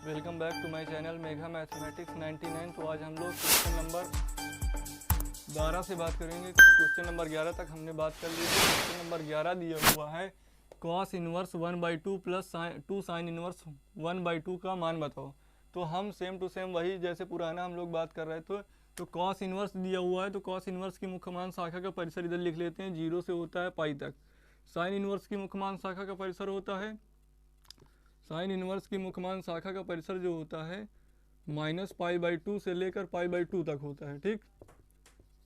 Welcome back to my channel Megha mathematics 99। तो आज हम लोग क्वेश्चन नंबर 12 से बात करेंगे। क्वेश्चन नंबर 11 तक हमने बात कर ली थी। क्वेश्चन नंबर 11 दिया हुआ है cos inverse 1/2 plus 2 sine inverse 1/2 का मान बताओ। तो हम सेम टू सेम वही जैसे पुराना हम लोग बात कर रहे थे। तो कॉस इनवर्स दिया हुआ है तो कॉस इनवर्स की मुख्य मान शाखा का परिसर इधर लिख लेते हैं, 0 से होता है पाई तक। साइन इनवर्स की मुख्य मान शाखा का परिसर होता है, साइन इनवर्स की मुख्यमान शाखा का परिसर जो होता है -π/2 से लेकर π/2 तक होता है। ठीक,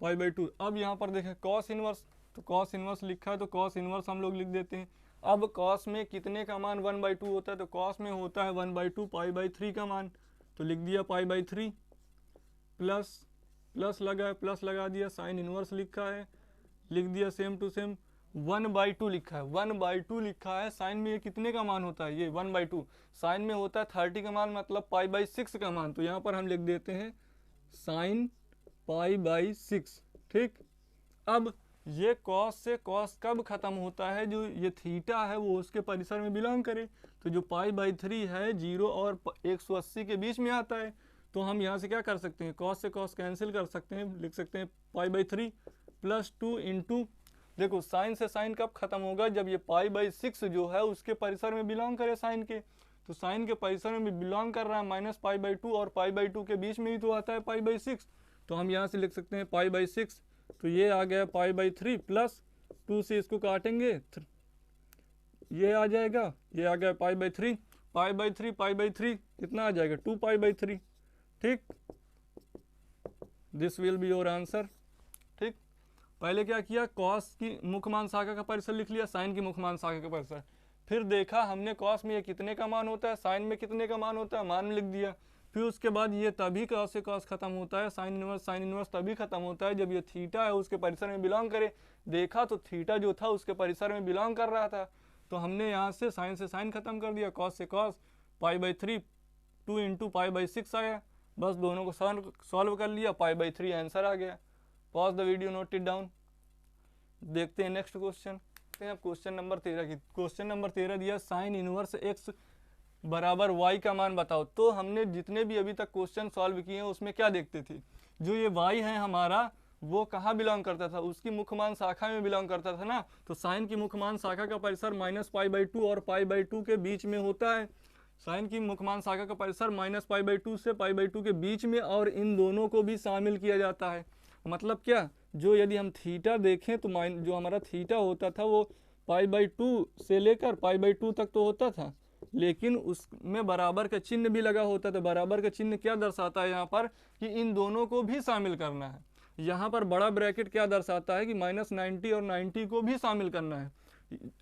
π/2। अब यहाँ पर देखें कॉस इनवर्स, तो कॉस इनवर्स लिखा है तो कॉस इनवर्स हम लोग लिख देते हैं। अब कॉस में कितने का मान 1/2 होता है, तो कॉस में होता है 1/2 π/3 का मान, तो लिख दिया π/3 प्लस लगा है, प्लस लगा दिया। साइन इनवर्स लिखा है, लिख दिया सेम टू सेम। 1/2 लिखा है, 1/2 लिखा है। साइन में ये कितने का मान होता है, ये 1/2 साइन में होता है 30 का मान, मतलब π/6 का मान। तो यहाँ पर हम लिख देते हैं साइन π/6। ठीक, अब ये कॉस से कॉस कब खत्म होता है, जो ये थीटा है वो उसके परिसर में बिलोंग करे। तो जो π/3 है 0 और 180 के बीच में आता है। तो हम यहाँ से क्या कर सकते हैं, कॉस से कॉस कैंसिल कर सकते हैं, लिख सकते हैं π/3 + 2 इंटू, देखो साइन से साइन कब खत्म होगा, जब ये π/6 जो है उसके परिसर में बिलोंग करे साइन के। तो साइन के परिसर में बिलोंग कर रहा है -π/2 और π/2 के बीच में ही तो आता है π/6। तो हम यहाँ से लिख सकते हैं π/6। तो ये आ गया π/3 प्लस 2 से इसको काटेंगे ये आ जाएगा, ये आ गया π/3 π/3 कितना आ जाएगा 2π/3। ठीक, this will be your answer. ठीक, पहले क्या किया, कॉस की मुख्य मान शाखा का परिसर लिख लिया, साइन की मुख्य मान शाखा का परिसर। फिर देखा हमने कॉस में ये कितने का मान होता है, साइन में कितने का मान होता है, मान लिख दिया। फिर उसके बाद ये तभी कॉस से कॉस खत्म होता है, साइन इनवर्स तभी खत्म होता है जब ये थीटा है उसके परिसर में बिलोंग करे। देखा तो थीटा जो था उसके परिसर में बिलोंग कर रहा था, तो हमने यहाँ से साइन खत्म कर दिया, कॉस से कॉस π/3 2 इंटू π/6 आया। बस दोनों को सॉल्व कर लिया, π/3 आंसर आ गया। Pause the video, note it down. देखते हैं नेक्स्ट क्वेश्चन। अब क्वेश्चन नंबर 13 की, क्वेश्चन नंबर 13 दिया साइन इनवर्स x बराबर y का मान बताओ। तो हमने जितने भी अभी तक क्वेश्चन सॉल्व किए हैं उसमें क्या देखते थे, जो ये y है हमारा वो कहाँ बिलोंग करता था, उसकी मुख्य मान शाखा में बिलोंग करता था ना। तो साइन की मुख्य मान शाखा का परिसर -π/2 और π/2 के बीच में होता है। साइन की मुख्य मान शाखा का परिसर -π/2 से π/2 के बीच में, और इन दोनों को भी शामिल किया जाता है। मतलब क्या, जो यदि हम थीटा देखें तो जो हमारा थीटा होता था वो π/2 से लेकर π/2 तक तो होता था, लेकिन उसमें बराबर का चिन्ह भी लगा होता था। बराबर का चिन्ह क्या दर्शाता है यहाँ पर, कि इन दोनों को भी शामिल करना है। यहाँ पर बड़ा ब्रैकेट क्या दर्शाता है कि -90 और 90 को भी शामिल करना है।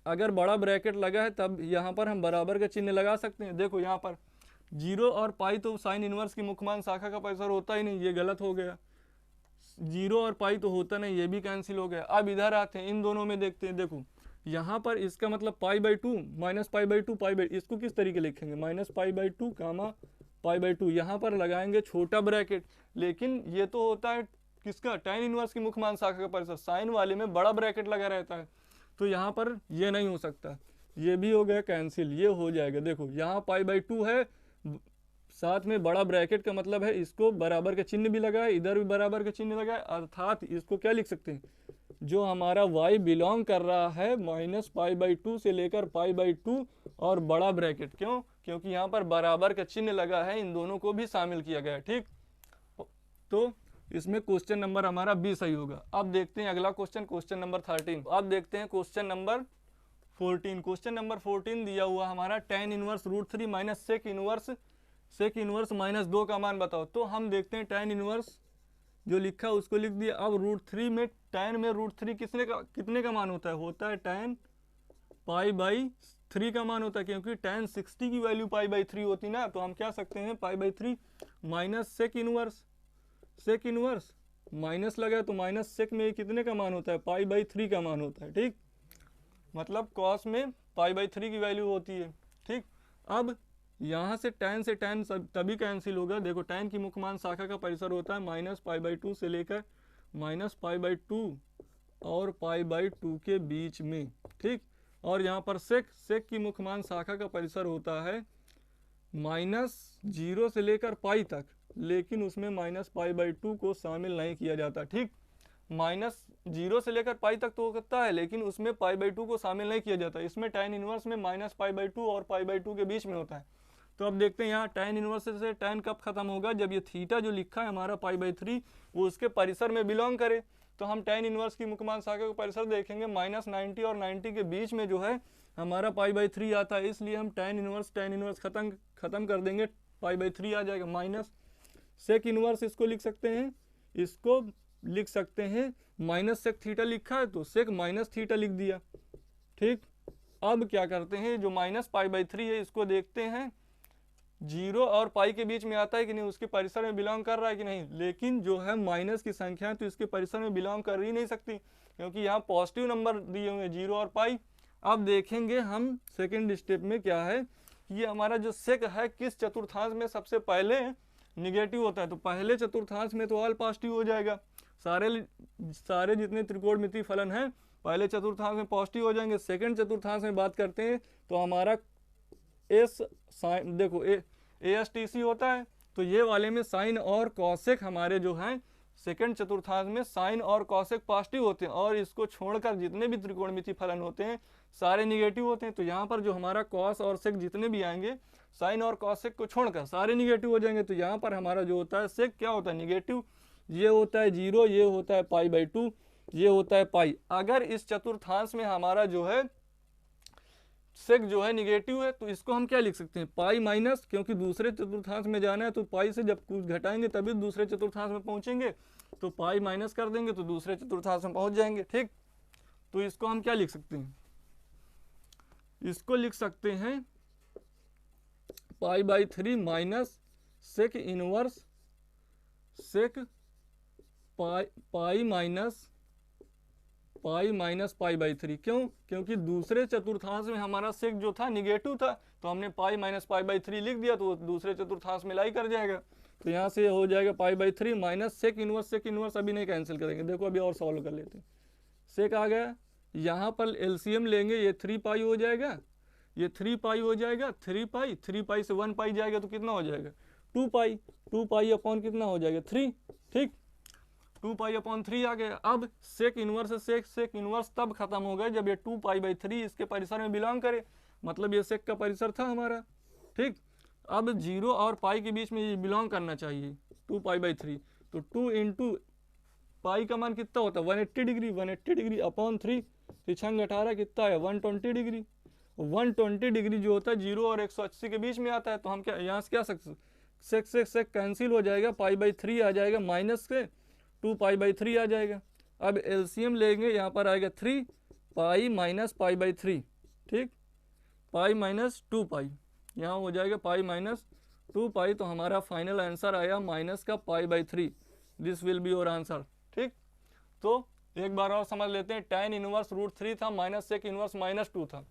अगर बड़ा ब्रैकेट लगा है तब यहाँ पर हम बराबर का चिन्ह लगा सकते हैं। देखो यहाँ पर 0 और पाई तो साइन इनवर्स की मुख्य मान शाखा का परिसर होता ही नहीं, ये गलत हो गया। 0 और पाई तो होता नहीं, ये भी कैंसिल हो गया। अब इधर आते हैं, इन दोनों में देखते हैं। देखो यहाँ पर इसका मतलब π/2 -π/2 इसको किस तरीके लिखेंगे, -π/2 π/2। यहाँ पर लगाएंगे छोटा ब्रैकेट, लेकिन ये तो होता है किसका, tan इनवर्स की मुख्य मान शाखा का परिसर। साइन वाले में बड़ा ब्रैकेट लगा रहता है, तो यहाँ पर ये नहीं हो सकता, ये भी हो गया कैंसिल, ये हो जाएगा। देखो यहाँ π/2 है, साथ में बड़ा ब्रैकेट का मतलब है इसको बराबर का चिन्ह भी लगा है, इधर भी बराबर का चिन्ह लगा है, अर्थात इसको क्या लिख सकते हैं, जो हमारा y बिलोंग कर रहा है -π/2 से लेकर π/2 और बड़ा ब्रैकेट। क्यों, क्योंकि यहाँ पर बराबर का चिन्ह लगा है, इन दोनों को भी शामिल किया गया है। ठीक, तो इसमें क्वेश्चन नंबर हमारा B सही होगा। अब देखते हैं अगला क्वेश्चन, क्वेश्चन नंबर 13। अब देखते हैं क्वेश्चन नंबर 14। क्वेश्चन नंबर 14 दिया हुआ हमारा tan inverse √3 minus sec inverse -2 का मान बताओ। तो हम देखते हैं tan इनवर्स जो लिखा है उसको लिख दिया। अब √3 में tan में √3 कितने का मान होता है tan π/3 का मान होता है, क्योंकि tan 60 की वैल्यू π/3 होती ना। तो हम क्या सकते हैं π/3 माइनस सेक इनवर्स माइनस लगा तो माइनस सेक में कितने का मान होता है, π/3 का मान होता है। ठीक, मतलब cos में π/3 की वैल्यू होती है। ठीक, अब यहाँ से tan तभी कैंसिल होगा। देखो tan की मुख्य मान शाखा का परिसर होता है -π/2 से लेकर -π/2 और π/2 के बीच में। ठीक, और यहाँ पर सेक की मुख्य मान शाखा का परिसर होता है -0 से लेकर पाई तक, लेकिन उसमें -π/2 को शामिल नहीं किया जाता। ठीक, -0 से लेकर पाई तक तो कितना है, लेकिन उसमें π/2 को शामिल नहीं किया जाता। इसमें tan इनवर्स में -π/2 और π/2 के बीच में होता है। तो अब देखते हैं यहाँ tan इनवर्स से tan कब खत्म होगा, जब ये थीटा जो लिखा है हमारा π/3 वो उसके परिसर में बिलोंग करे। तो हम tan इनवर्स की मुख्यमान शाखा का परिसर देखेंगे, -90 और 90 के बीच में जो है हमारा π/3 आता है, इसलिए हम tan इनवर्स खत्म कर देंगे, π/3 आ जाएगा। माइनस सेक इनवर्स इसको लिख सकते हैं, इसको लिख सकते हैं माइनस सेक थीटा लिखा है तो सेक माइनस थीटा लिख दिया। ठीक, अब क्या करते हैं, जो -π/3 है इसको देखते हैं 0 और पाई के बीच में आता है कि नहीं, उसके परिसर में बिलोंग कर रहा है कि नहीं। लेकिन जो है माइनस की संख्या है तो इसके परिसर में बिलोंग कर ही नहीं सकती, क्योंकि यहाँ पॉजिटिव नंबर दिए हुए हैं 0 और पाई। अब देखेंगे हम सेकेंड स्टेप में क्या है, ये हमारा जो सेक है किस चतुर्थांश में सबसे पहले निगेटिव होता है। तो पहले चतुर्थांश में तो ऑल पॉजिटिव हो जाएगा, सारे जितने त्रिकोणमितीय फलन हैं पहले चतुर्थांश में पॉजिटिव हो जाएंगे। सेकंड चतुर्थांश में बात करते हैं तो हमारा एस साइन, देखो ASTC होता है, तो ये वाले में साइन और कॉसेक हमारे जो हैं सेकंड चतुर्थांश में साइन और कॉसेक पॉजिटिव होते हैं, और इसको छोड़कर जितने भी त्रिकोणमितीय फलन होते हैं सारे निगेटिव होते हैं। तो यहाँ पर जो हमारा कॉस और सेक जितने भी आएंगे साइन और कॉसेक को छोड़कर सारे निगेटिव हो जाएंगे। तो यहाँ पर हमारा जो होता है सेक क्या होता है, निगेटिव, ये होता है 0, ये होता है π/2, ये होता है पाई। अगर इस चतुर्थांश में हमारा जो है सेक जो है निगेटिव है तो इसको हम क्या लिख सकते हैं, पाई माइनस, क्योंकि दूसरे चतुर्थांश में जाना है तो पाई से जब कुछ घटाएंगे तभी दूसरे चतुर्थांश में पहुंचेंगे, तो पाई माइनस कर देंगे तो दूसरे चतुर्थांश में पहुंच जाएंगे। ठीक, तो इसको हम क्या लिख सकते हैं, इसको लिख सकते हैं π/3 minus sec inverse sec pi minus π/3। क्यों, क्योंकि दूसरे चतुर्थांश में हमारा सेक जो था निगेटिव था, तो हमने पाई माइनस π/3 लिख दिया तो दूसरे चतुर्थांश में लाई कर जाएगा। तो यहाँ से हो जाएगा π/3 माइनस सेक इनवर्स अभी नहीं कैंसिल करेंगे, देखो अभी और सॉल्व कर लेते हैं। सेक आ गया, यहाँ पर एलसीएम लेंगे, ये 3 पाई हो जाएगा, ये 3 पाई हो जाएगा, 3 पाई से 1 पाई जाएगा तो कितना हो जाएगा 2 पाई अपॉन कितना हो जाएगा 3। ठीक, 2π/3 आ गया। अब सेक इनवर्स तब खत्म हो गया जब ये 2π/3 इसके परिसर में बिलोंग करे, मतलब ये सेक का परिसर था हमारा। ठीक, अब 0 और पाई के बीच में ये बिलोंग करना चाहिए 2π/3, तो 2 इंटू पाई का मान कितना होता है 180 डिग्री अपॉन 3, 18 कितना है 120 डिग्री। 120 डिग्री जो होता है 0 और 180 के बीच में आता है, तो हम क्या यहाँ से क्या सकते, सेक कैंसिल हो जाएगा, π/3 आ जाएगा, माइनस से 2π/3 आ जाएगा। अब एलसीएम लेंगे, यहाँ पर आएगा 3 पाई माइनस π/3। ठीक, पाई माइनस 2 पाई, यहाँ हो जाएगा पाई माइनस 2 पाई, तो हमारा फाइनल आंसर आया माइनस का π/3। This will be your answer. ठीक, तो एक बार और समझ लेते हैं, tan इनवर्स √3 था, माइनस सेक इनवर्स -2 था,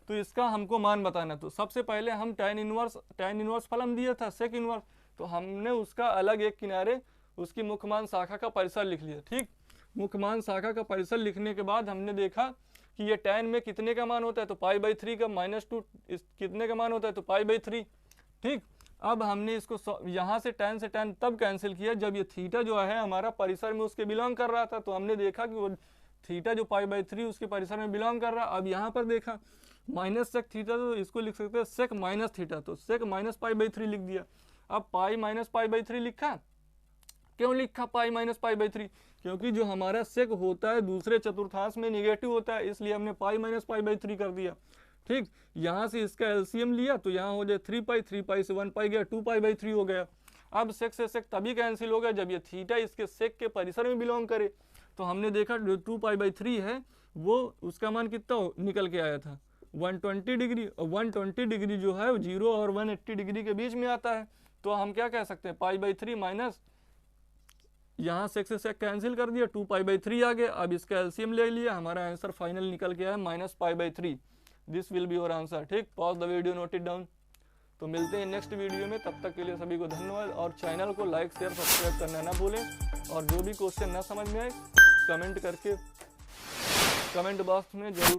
तो इसका हमको मान बताना। तो सबसे पहले हम tan इनवर्स फलन दिया था सेक इनवर्स, तो हमने उसका अलग एक किनारे उसकी मुख्यमान शाखा का परिसर लिख लिया। ठीक, मुख्यमान शाखा का परिसर लिखने के बाद हमने देखा कि ये tan में कितने का मान होता है, तो π/3 का -2 कितने का मान होता है, तो π/3। ठीक, अब हमने इसको यहाँ से tan तब कैंसिल किया जब ये थीटा जो है हमारा परिसर में उसके बिलोंग कर रहा था, तो हमने देखा कि वो थीटा जो π/3 उसके परिसर में बिलोंग कर रहा। अब यहाँ पर देखा माइनस सेक थीटा, तो इसको लिख सकते हैं सेक माइनस थीटा, तो सेक माइनस π/3 लिख दिया। अब पाई माइनस π/3 लिखा, क्यों लिखा पाई माइनस π/3, क्योंकि जो हमारा सेक होता है दूसरे चतुर्थांश में निगेटिव होता है, इसलिए हमने पाई माइनस π/3 कर दिया। ठीक, यहाँ से इसका एलसीएम लिया तो यहाँ हो जाए 3 पाई से 1 पाई गया, 2π/3 हो गया। अब सेक से सेक तभी कैंसिल हो गया जब ये थीटा इसके सेक के परिसर में बिलोंग करे, तो हमने देखा जो 2π/3 है वो उसका मान कितना निकल के आया था 120 डिग्री, और 120 डिग्री जो है 0 और 180 डिग्री के बीच में आता है। तो हम क्या कह सकते हैं π/3 माइनस, यहाँ सेक से सेक कैंसिल कर दिया, 2π/3 आ गया। अब इसका एलसीएम ले लिया, हमारा आंसर फाइनल निकल के आया -π/3। This will be your answer. ठीक, pause the video, note it down. तो मिलते हैं नेक्स्ट वीडियो में, तब तक के लिए सभी को धन्यवाद, और चैनल को लाइक शेयर सब्सक्राइब करना ना भूलें, और जो भी क्वेश्चन ना समझ में आए कमेंट करके कमेंट बॉक्स में जरूर